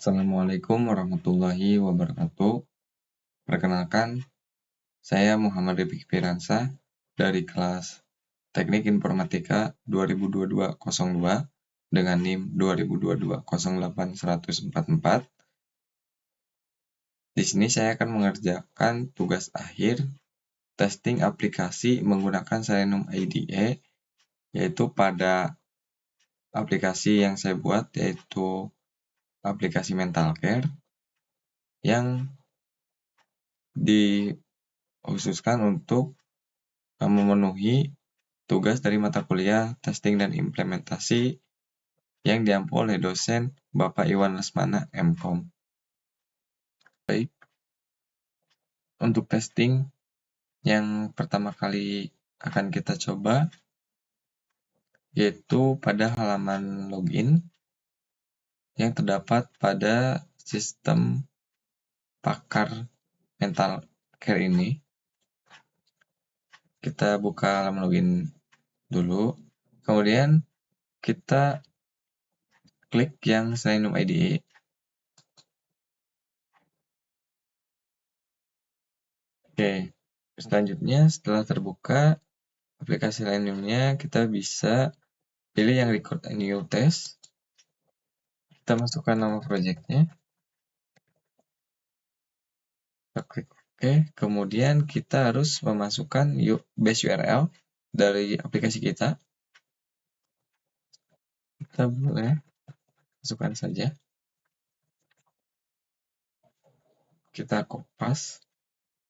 Assalamualaikum warahmatullahi wabarakatuh. Perkenalkan, saya Muhammad Rifiki Piransa dari kelas Teknik Informatika 2022-02 dengan NIM 2022-08-144. Di sini saya akan mengerjakan tugas akhir testing aplikasi menggunakan Selenium IDE, yaitu pada aplikasi yang saya buat, yaitu aplikasi Mental Care yang dikhususkan untuk memenuhi tugas dari mata kuliah testing dan implementasi yang diampu oleh dosen Bapak Iwan Lesmana, MKom. Baik, untuk testing yang pertama kali akan kita coba yaitu pada halaman login yang terdapat pada sistem pakar Mental Care ini. Kita buka halaman login dulu, kemudian kita klik yang Selenium IDE. Oke, selanjutnya setelah terbuka aplikasi Seleniumnya, kita bisa pilih yang record a new test. Kita masukkan nama projectnya. Kita klik OK. Kemudian kita harus memasukkan base URL dari aplikasi kita. Kita boleh masukkan saja. Kita kopas.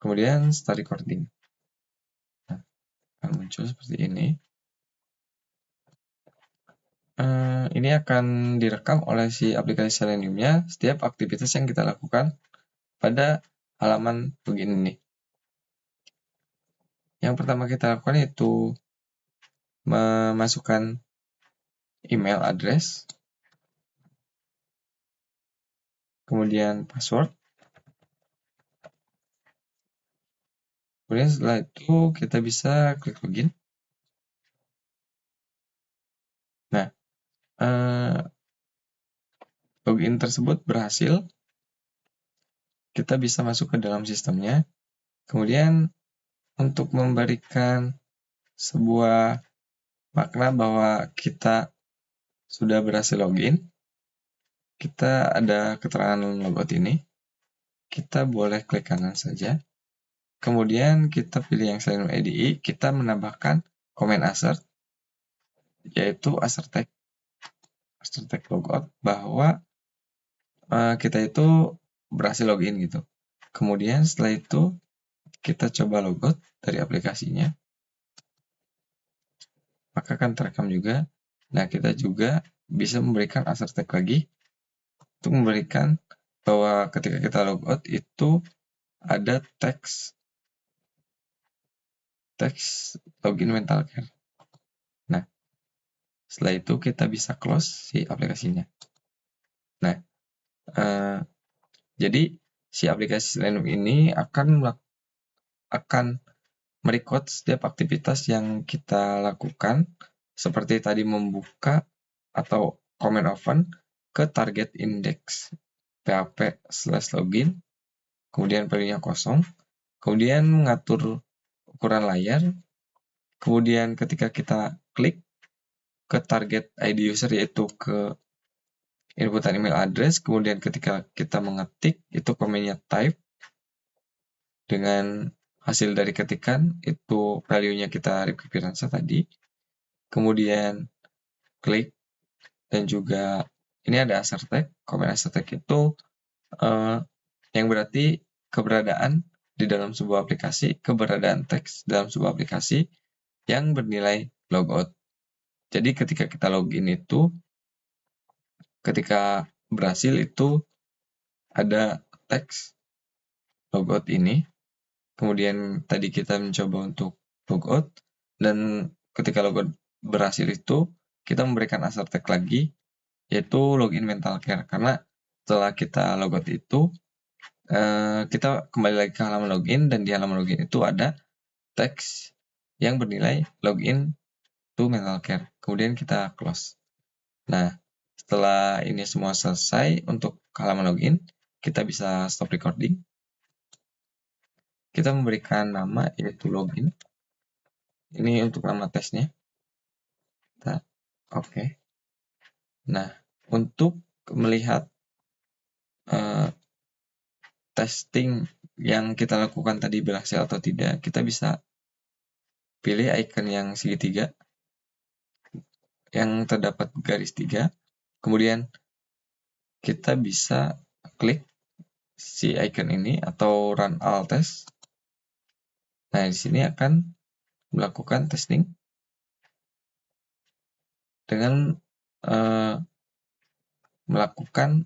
Kemudian start recording. Nah, akan muncul seperti ini. Ini akan direkam oleh si aplikasi Seleniumnya setiap aktivitas yang kita lakukan pada halaman login ini. Yang pertama kita lakukan yaitu memasukkan email address, kemudian password. Kemudian setelah itu kita bisa klik login. Nah, login tersebut berhasil. Kita bisa masuk ke dalam sistemnya. Kemudian untuk memberikan sebuah makna bahwa kita sudah berhasil login, kita ada keterangan logout ini. Kita boleh klik kanan saja. Kemudian kita pilih yang Selenium IDE, kita menambahkan comment assert, yaitu assert tag logout bahwa kita itu berhasil login gitu. Kemudian setelah itu kita coba logout dari aplikasinya, maka akan terekam juga. Nah, kita juga bisa memberikan assert tag lagi untuk memberikan bahwa ketika kita logout itu ada teks login Mental Care. Nah, setelah itu kita bisa close si aplikasinya. Nah, jadi si aplikasi Selenium ini akan merecord setiap aktivitas yang kita lakukan, seperti tadi membuka atau comment open ke target index php/login, kemudian value-nya kosong, kemudian mengatur ukuran layar, kemudian ketika kita klik ke target ID user yaitu ke inputan email address, kemudian ketika kita mengetik itu komennya type dengan hasil dari ketikan itu value-nya kita Rifki Piransa tadi, kemudian klik dan juga ini ada assert tag. Comment assert tag itu yang berarti keberadaan di dalam sebuah aplikasi, keberadaan teks dalam sebuah aplikasi yang bernilai logout. Jadi ketika kita login itu, ketika berhasil itu ada teks logout ini. Kemudian tadi kita mencoba untuk logout, dan ketika logout berhasil itu kita memberikan assert tag lagi, yaitu login Mental Care. Karena setelah kita logout itu, kita kembali lagi ke halaman login, dan di halaman login itu ada teks yang bernilai login to Mental Care. Kemudian kita close. Nah, Setelah ini semua selesai untuk halaman login, kita bisa stop recording. Kita memberikan nama yaitu login. Ini untuk nama tesnya. Oke. Nah, untuk melihat testing yang kita lakukan tadi berhasil atau tidak, kita bisa pilih icon yang segitiga yang terdapat garis 3. Kemudian kita bisa klik si icon ini atau run all test. Nah, di sini akan melakukan testing dengan melakukan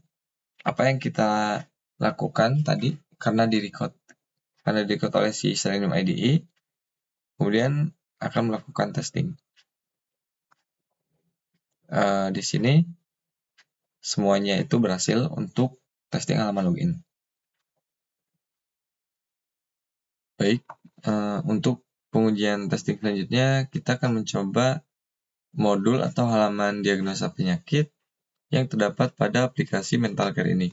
apa yang kita lakukan tadi karena di record oleh si Selenium IDE, kemudian akan melakukan testing. Di sini semuanya itu berhasil untuk testing halaman login. Baik, untuk pengujian testing selanjutnya kita akan mencoba modul atau halaman diagnosa penyakit yang terdapat pada aplikasi Mental Care ini.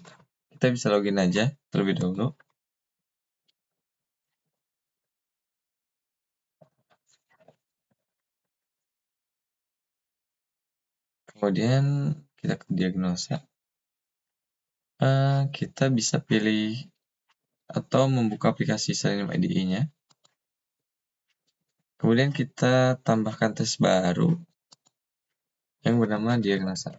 Kita bisa login aja terlebih dahulu. Kemudian kita ke diagnosa. Kita bisa pilih atau membuka aplikasi Selenium IDE-nya. Kemudian kita tambahkan tes baru yang bernama diagnosa.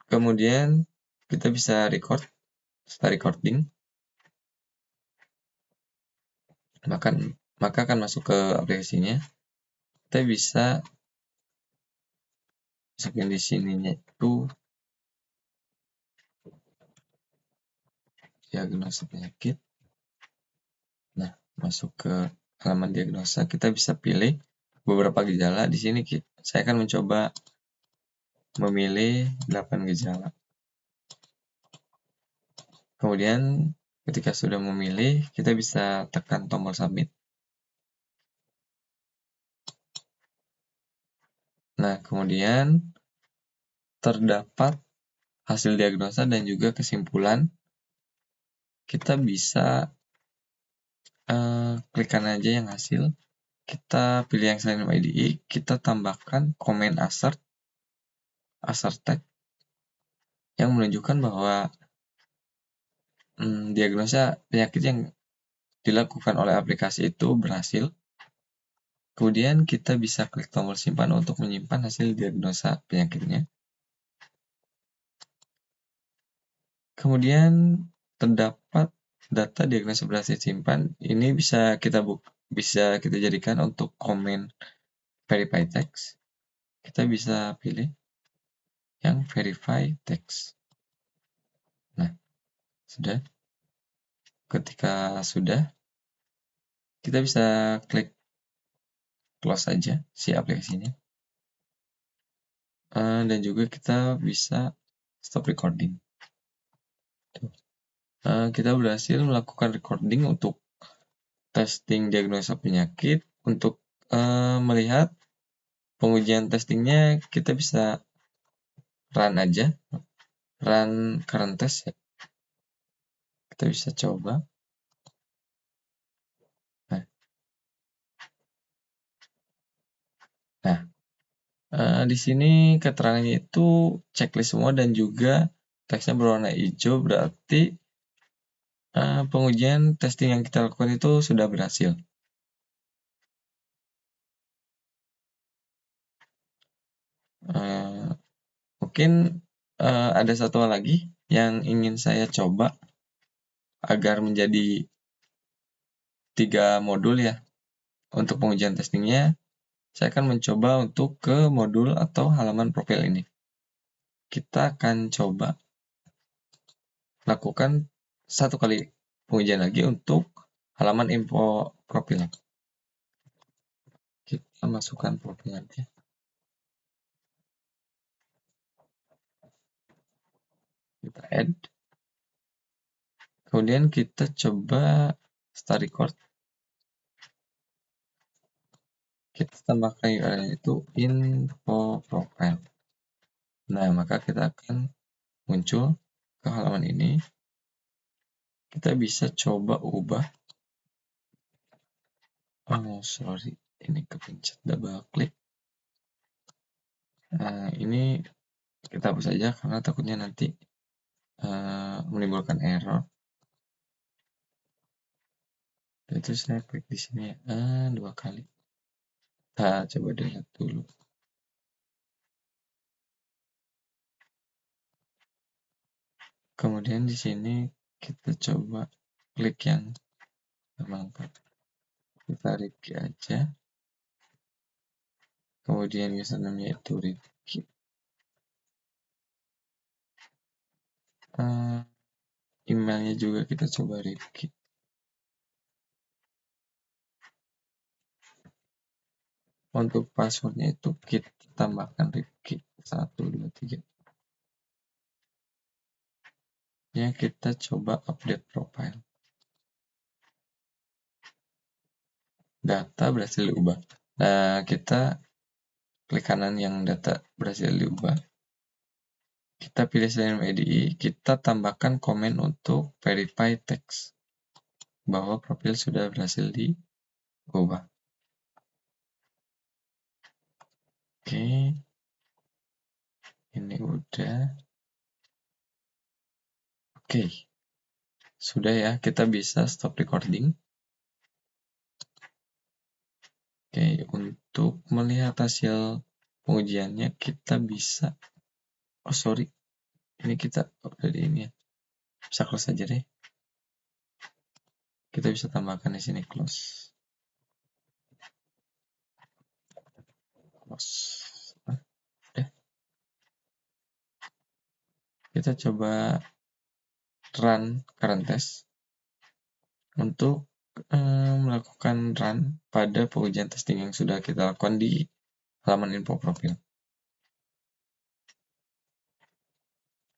Kemudian kita bisa start recording. Maka akan masuk ke aplikasinya. Kita bisa masukin di sininya itu diagnosa penyakit. Nah, masuk ke halaman diagnosa, kita bisa pilih beberapa gejala. Di sini saya akan mencoba memilih 8 gejala. Kemudian ketika sudah memilih, kita bisa tekan tombol submit. Nah, kemudian terdapat hasil diagnosa dan juga kesimpulan. Kita bisa klikkan aja yang hasil. Kita pilih yang Selenium IDE, kita tambahkan comment asserted yang menunjukkan bahwa diagnosa penyakit yang dilakukan oleh aplikasi itu berhasil. Kemudian kita bisa klik tombol simpan untuk menyimpan hasil diagnosa penyakitnya. Kemudian terdapat data diagnosa berhasil simpan. Ini bisa kita jadikan untuk komen verify text. Kita bisa pilih yang verify text. Nah, sudah. Ketika sudah, kita bisa klik close saja si aplikasinya. Dan juga kita bisa stop recording. Kita berhasil melakukan recording untuk testing diagnosa penyakit. Untuk melihat pengujian testingnya, kita bisa run aja, run current test ya. Kita bisa coba. Nah, di sini keterangannya itu checklist semua dan juga teksnya berwarna hijau, berarti pengujian testing yang kita lakukan itu sudah berhasil. Mungkin ada satu hal lagi yang ingin saya coba agar menjadi 3 modul ya. Untuk pengujian testingnya, saya akan mencoba untuk ke modul atau halaman profil ini. Kita akan coba lakukan satu kali pengujian lagi untuk halaman info profil. Kita masukkan profil aja. Kita add. Kemudian kita coba start record. kita tambahkan URL itu info profile. Nah, maka kita akan muncul ke halaman ini. Kita bisa coba ubah. Oh, sorry. Ini kepencet double klik. Nah, ini kita hapus saja karena takutnya nanti menimbulkan error. Itu saya klik di sini 2 kali. Kita coba delete dulu. Kemudian di sini kita coba klik yang bermanfaat. Kita Rifki aja. Kemudian username-nya itu Rifki. Emailnya juga kita coba Rifki. Untuk passwordnya itu kita tambahkan Rifki 123. Ya, kita coba update profile. Data berhasil diubah. Nah, kita klik kanan yang data berhasil diubah. Kita pilih Selenium IDE, kita tambahkan komen untuk verify text bahwa profil sudah berhasil diubah. Oke, ini udah. Oke, sudah ya, kita bisa stop recording. Oke, untuk melihat hasil pengujiannya kita bisa, oh sorry, ini kita udah di ini ya, bisa close aja deh. Kita bisa tambahkan di sini close. Nah, udah. Kita coba run current test untuk melakukan run pada pengujian testing yang sudah kita lakukan di halaman info profil.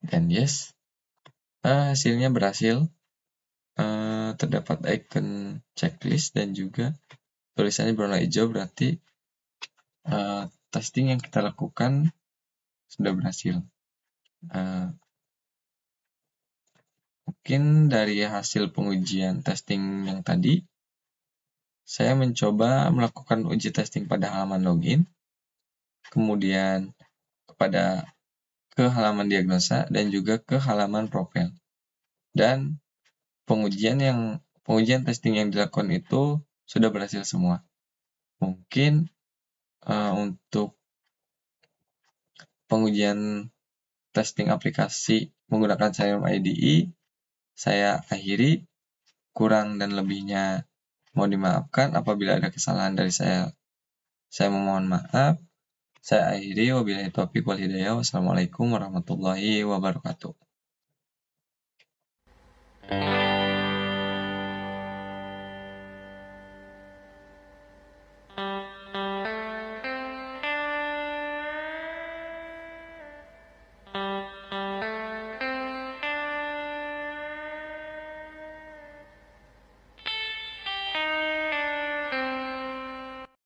Dan yes, hasilnya berhasil. Terdapat icon checklist dan juga tulisannya berwarna hijau, berarti testing yang kita lakukan sudah berhasil. Mungkin dari hasil pengujian testing yang tadi, saya mencoba melakukan uji testing pada halaman login, kemudian ke halaman diagnosa, dan juga ke halaman profil. Dan pengujian testing yang dilakukan itu sudah berhasil semua. Mungkin untuk pengujian testing aplikasi menggunakan Selenium IDE saya akhiri. Kurang dan lebihnya mohon dimaafkan. Apabila ada kesalahan dari saya memohon maaf. Saya akhiri. Wabillahi taufiq wal hidayah. Wassalamualaikum warahmatullahi wabarakatuh.